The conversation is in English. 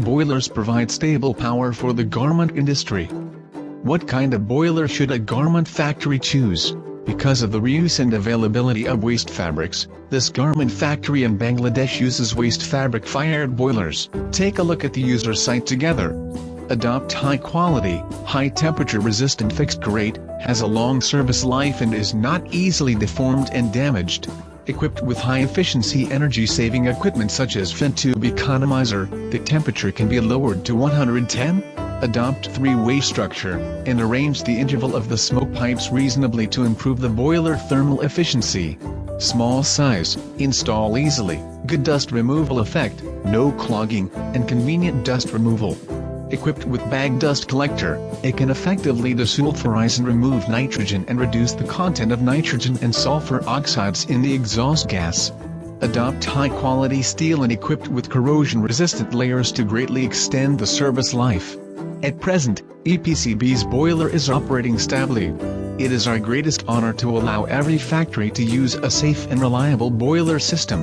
Boilers provide stable power for the garment industry. What kind of boiler should a garment factory choose? Because of the reuse and availability of waste fabrics, this garment factory in Bangladesh uses waste fabric-fired boilers. Take a look at the user site together. Adopt high-quality, high-temperature resistant fixed grate, has a long service life and is not easily deformed and damaged. Equipped with high-efficiency energy-saving equipment such as fin tube economizer, the temperature can be lowered to 110. Adopt three-way structure, and arrange the interval of the smoke pipes reasonably to improve the boiler thermal efficiency. Small size, install easily, good dust removal effect, no clogging, and convenient dust removal. Equipped with bag dust collector, it can effectively desulfurize and remove nitrogen and reduce the content of nitrogen and sulfur oxides in the exhaust gas. Adopt high-quality steel and equipped with corrosion-resistant layers to greatly extend the service life. At present, EPCB's boiler is operating stably. It is our greatest honor to allow every factory to use a safe and reliable boiler system.